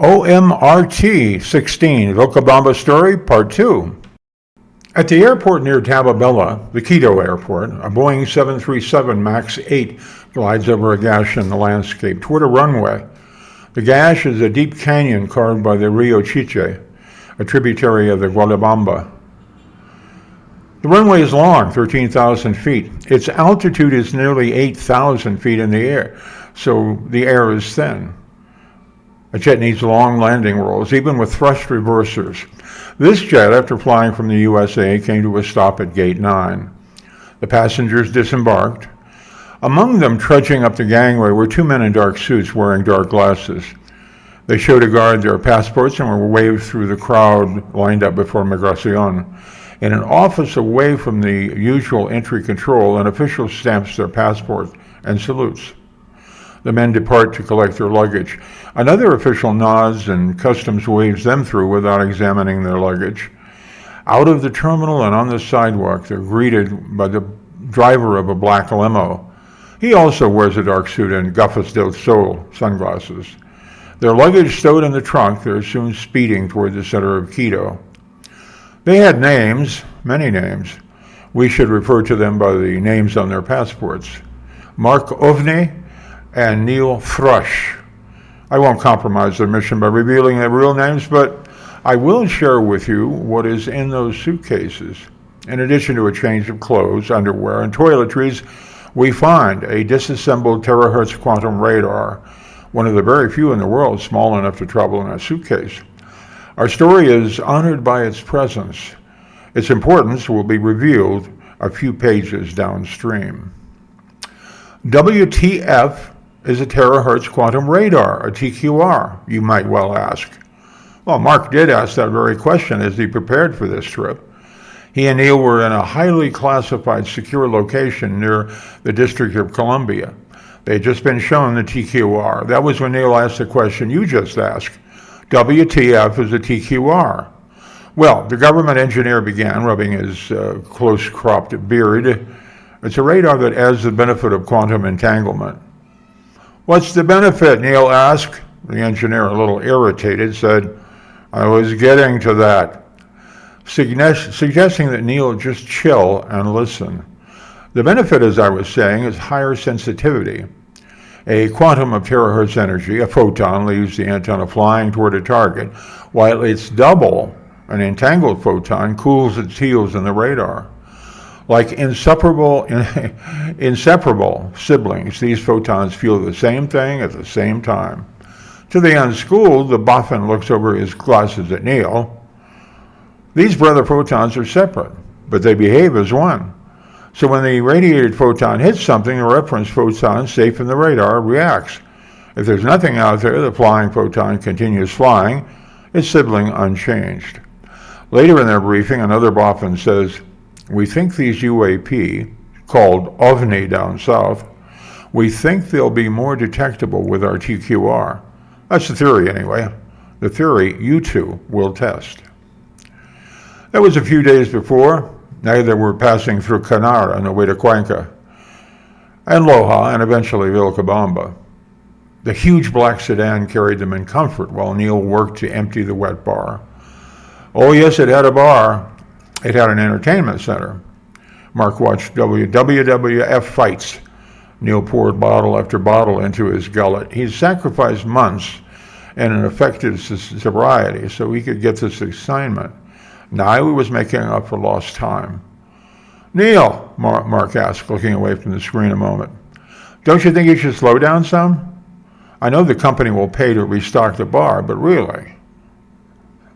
OMRT 16, Vilcabamba Story, Part 2. At the airport near Tababella, the Quito airport, a Boeing 737 MAX 8 glides over a gash in the landscape toward a runway. The gash is a deep canyon carved by the Rio Chiche, a tributary of the Vilcabamba. The runway is long, 13,000 feet. Its altitude is nearly 8,000 feet in the air, so the air is thin. A jet needs long landing rolls, even with thrust reversers. This jet, after flying from the USA, came to a stop at Gate 9. The passengers disembarked. Among them, trudging up the gangway, were two men in dark suits wearing dark glasses. They showed a guard their passports and were waved through the crowd lined up before Migracion. In an office away from the usual entry control, an official stamps their passport and salutes. The men depart to collect their luggage. Another official nods and customs waves them through without examining their luggage. Out of the terminal and on the sidewalk, they're greeted by the driver of a black limo. He also wears a dark suit and gafas del sol sunglasses. Their luggage stowed in the trunk, they're soon speeding toward the center of Quito. They had names, many names. We should refer to them by the names on their passports. Mark Ovni and Neil Thrush. I won't compromise their mission by revealing their real names, but I will share with you what is in those suitcases. In addition to a change of clothes, underwear, and toiletries, we find a disassembled terahertz quantum radar, one of the very few in the world small enough to travel in a suitcase. Our story is honored by its presence. Its importance will be revealed a few pages downstream. WTF is a terahertz quantum radar, a TQR, you might well ask. Well, Mark did ask that very question as he prepared for this trip. He and Neil were in a highly classified secure location near the District of Columbia. They had just been shown the TQR. That was when Neil asked the question you just asked. WTF is a TQR. Well, the government engineer began, rubbing his close-cropped beard. It's a radar that adds the benefit of quantum entanglement. What's the benefit? Neil asked. The engineer, a little irritated, said, I was getting to that, suggesting that Neil just chill and listen. The benefit, as I was saying, is higher sensitivity. A quantum of terahertz energy, a photon, leaves the antenna flying toward a target, while its double, an entangled photon, cools its heels in the radar. Like inseparable siblings, these photons feel the same thing at the same time. To the unschooled, the boffin looks over his glasses at Neil. These brother photons are separate, but they behave as one. So when the radiated photon hits something, the reference photon safe in the radar reacts. If there's nothing out there, the flying photon continues flying, its sibling unchanged. Later in their briefing, another boffin says, we think these UAP, called OVNI down south, we think they'll be more detectable with our TQR. That's the theory anyway. The theory you two will test. That was a few days before. Neither were passing through Canara on the way to Cuenca, and Loja, and eventually Vilcabamba. The huge black sedan carried them in comfort while Neil worked to empty the wet bar. Oh yes, it had a bar. It had an entertainment center. Mark watched WWF fights. Neil poured bottle after bottle into his gullet. He'd sacrificed months and an effective sobriety so he could get this assignment. Now he was making up for lost time. Neil, Mark asked, looking away from the screen a moment, don't you think you should slow down some? I know the company will pay to restock the bar, but really.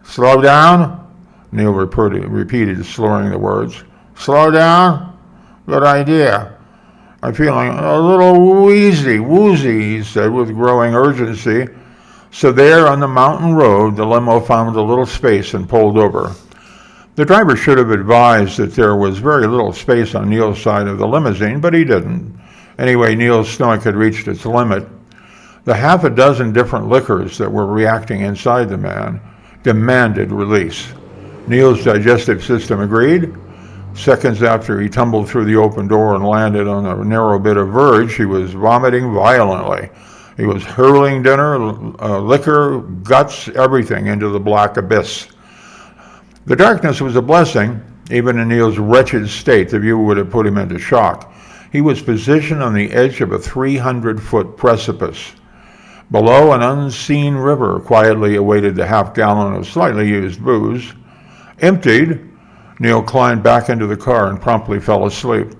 Slow down? Neil repeated, slurring the words. Slow down? Good idea. I'm feeling a little woozy, he said with growing urgency. So there on the mountain road, the limo found a little space and pulled over. The driver should have advised that there was very little space on Neil's side of the limousine, but he didn't. Anyway, Neil's stomach had reached its limit. The half a dozen different liquors that were reacting inside the man demanded release. Neil's digestive system agreed. Seconds after he tumbled through the open door and landed on a narrow bit of verge, he was vomiting violently. He was hurling dinner, liquor, guts, everything into the black abyss. The darkness was a blessing. Even in Neil's wretched state, the view would have put him into shock. He was positioned on the edge of a 300-foot precipice. Below, an unseen river quietly awaited the half-gallon of slightly used booze. Emptied, Neil climbed back into the car and promptly fell asleep.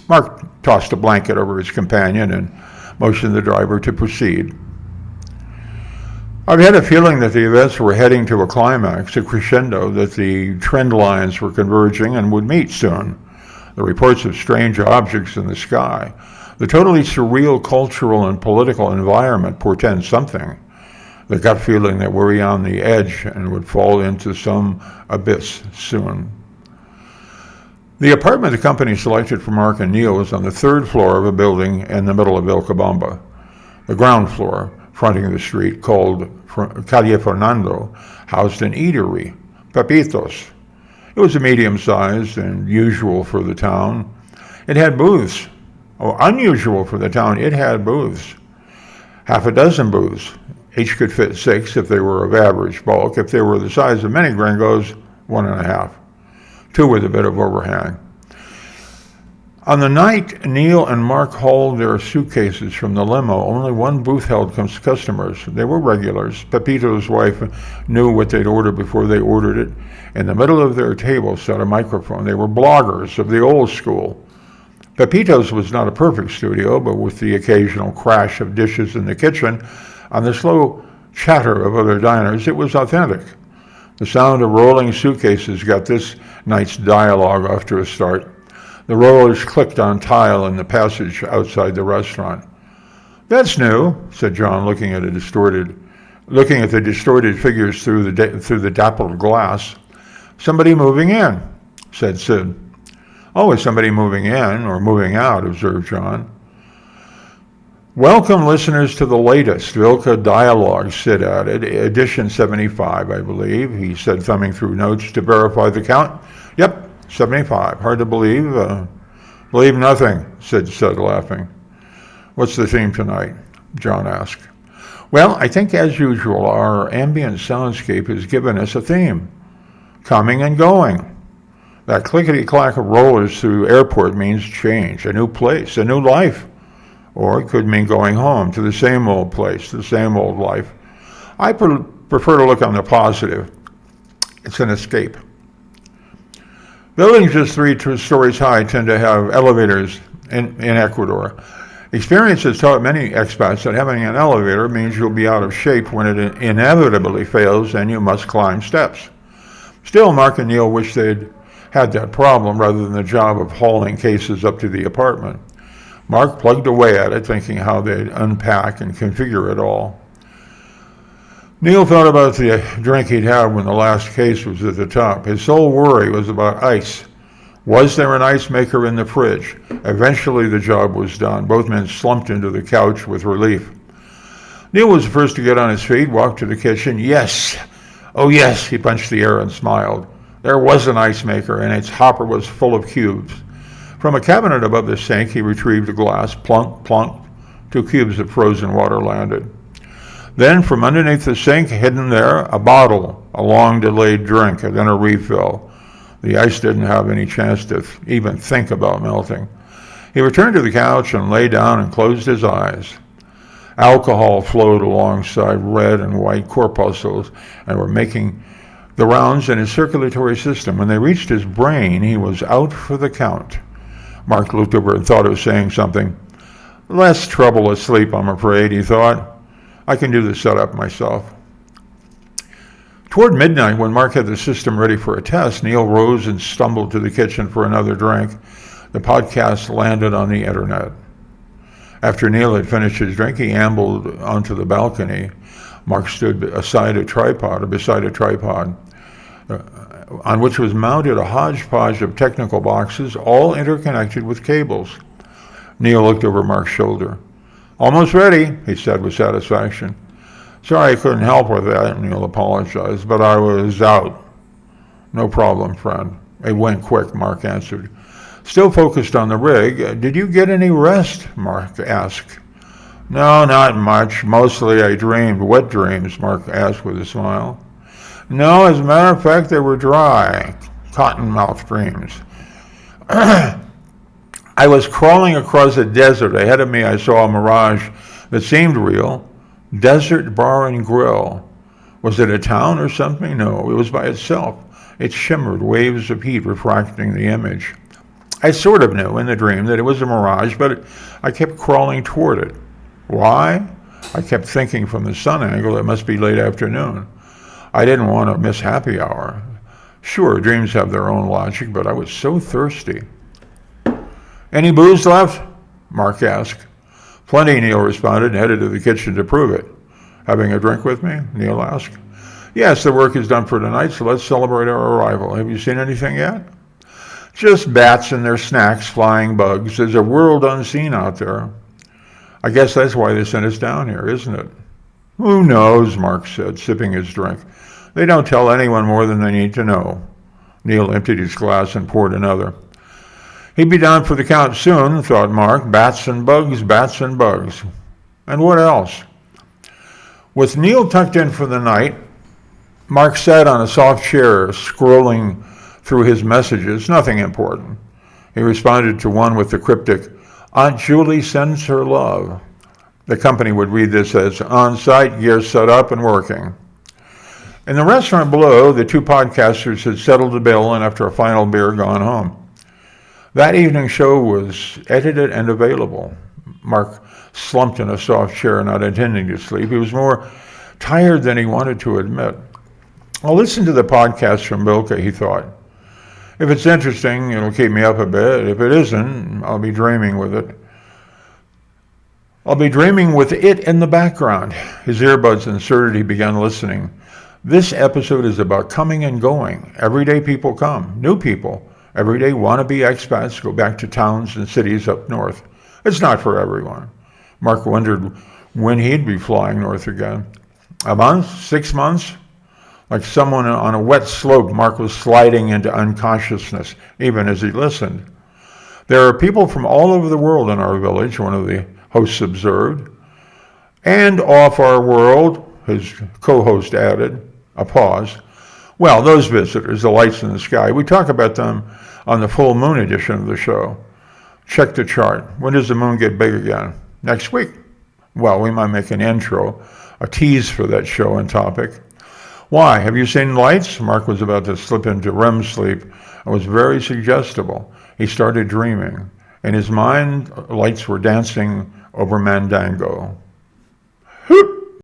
Mark tossed a blanket over his companion and motioned the driver to proceed. I've had a feeling that the events were heading to a climax, a crescendo, that the trend lines were converging and would meet soon. The reports of strange objects in the sky, the totally surreal cultural and political environment portend something. The gut feeling that we're on the edge and would fall into some abyss soon. The apartment the company selected for Mark and Neil was on the third floor of a building in the middle of Vilcabamba. The ground floor, fronting the street called Calle Fernando, housed an eatery, Pepitos. It was a medium-sized and usual for the town. It had booths. Unusual for the town, it had booths. Half a dozen booths. Each could fit 6 if they were of average bulk. If they were the size of many gringos, 1.5. 2 with a bit of overhang. On the night Neil and Mark hauled their suitcases from the limo, only one booth held customers. They were regulars. Pepito's wife knew what they'd order before they ordered it. In the middle of their table sat a microphone. They were bloggers of the old school. Pepito's was not a perfect studio, but with the occasional crash of dishes in the kitchen and the slow chatter of other diners, it was authentic. The sound of rolling suitcases got this night's dialogue off to a start. The rollers clicked on tile in the passage outside the restaurant. "That's new," said John, looking at the distorted figures through the dappled glass. "Somebody moving in," said Sid. "Always somebody moving in or moving out," observed John. "Welcome, listeners, to the latest Vilca Dialogue," Sid added. "Edition 75, I believe," he said, thumbing through notes to verify the count. "Yep, 75. Hard to believe." "Believe nothing," Sid said, laughing. "What's the theme tonight?" John asked. "Well, I think, as usual, our ambient soundscape has given us a theme. Coming and going. That clickety-clack of rollers through airport means change, a new place, a new life. Or it could mean going home to the same old place, the same old life. I prefer to look on the positive. It's an escape. Buildings just 3 stories high tend to have elevators in Ecuador. Experience has taught many expats that having an elevator means you'll be out of shape when it inevitably fails and you must climb steps. Still, Mark and Neil wish they'd had that problem rather than the job of hauling cases up to the apartment. Mark plugged away at it, thinking how they'd unpack and configure it all. Neil thought about the drink he'd had when the last case was at the top. His sole worry was about ice. Was there an ice maker in the fridge? Eventually the job was done. Both men slumped into the couch with relief. Neil was the first to get on his feet, walked to the kitchen. Yes! Oh yes! He punched the air and smiled. There was an ice maker, and its hopper was full of cubes. From a cabinet above the sink, he retrieved a glass. Plunk, plunk. 2 cubes of frozen water landed. Then, from underneath the sink, hidden there, a bottle, a long-delayed drink, and then a refill. The ice didn't have any chance to even think about melting. He returned to the couch and lay down and closed his eyes. Alcohol flowed alongside red and white corpuscles and were making the rounds in his circulatory system. When they reached his brain, he was out for the count. Mark looked over and thought of saying something. "Less trouble asleep, I'm afraid," he thought. "I can do the setup myself." Toward midnight, when Mark had the system ready for a test, Neil rose and stumbled to the kitchen for another drink. The podcast landed on the internet. After Neil had finished his drink, he ambled onto the balcony. Mark stood beside a tripod, on which was mounted a hodgepodge of technical boxes, all interconnected with cables. Neil looked over Mark's shoulder. "Almost ready," he said with satisfaction. "Sorry I couldn't help with that," Neil apologized, "but I was out." "No problem, friend. It went quick," Mark answered. Still focused on the rig, "Did you get any rest?" Mark asked. No, not much. Mostly I dreamed. What dreams? Mark asked with a smile. No, as a matter of fact, they were dry, cotton-mouthed dreams. I was crawling across a desert. Ahead of me, I saw a mirage that seemed real. Desert Bar and Grill. Was it a town or something? No, it was by itself. It shimmered, waves of heat refracting the image. I sort of knew in the dream that it was a mirage, but I kept crawling toward it. Why? I kept thinking from the sun angle it must be late afternoon. I didn't want to miss happy hour. Sure, dreams have their own logic, but I was so thirsty. Any booze left? Mark asked. Plenty, Neil responded and headed to the kitchen to prove it. Having a drink with me? Neil asked. Yes, the work is done for tonight, so let's celebrate our arrival. Have you seen anything yet? Just bats and their snacks, flying bugs. There's a world unseen out there. I guess that's why they sent us down here, isn't it? Who knows, Mark said, sipping his drink. They don't tell anyone more than they need to know. Neil emptied his glass and poured another. He'd be down for the count soon, thought Mark. Bats and bugs, bats and bugs. And what else? With Neil tucked in for the night, Mark sat on a soft chair, scrolling through his messages, nothing important. He responded to one with the cryptic, Aunt Julie sends her love. The company would read this as on-site, gear set up and working. In the restaurant below, the two podcasters had settled the bill and after a final beer gone home. That evening's show was edited and available. Mark slumped in a soft chair, not intending to sleep. He was more tired than he wanted to admit. I'll listen to the podcast from Vilca, he thought. If it's interesting, it'll keep me up a bit. If it isn't, I'll be dreaming with it. I'll be dreaming with it in the background. His earbuds inserted, he began listening. This episode is about coming and going. Everyday people come, new people. Everyday wannabe expats go back to towns and cities up north. It's not for everyone. Mark wondered when he'd be flying north again. A month? 6 months? Like someone on a wet slope, Mark was sliding into unconsciousness, even as he listened. There are people from all over the world in our village, one of the hosts observed. And off our world, his co-host added, a pause. Well, those visitors, the lights in the sky, we talk about them on the full moon edition of the show. Check the chart. When does the moon get big again? Next week. Well, we might make an intro, a tease for that show and topic. Why? Have you seen lights? Mark was about to slip into REM sleep and was very suggestible. He started dreaming. In his mind, lights were dancing over Mandango.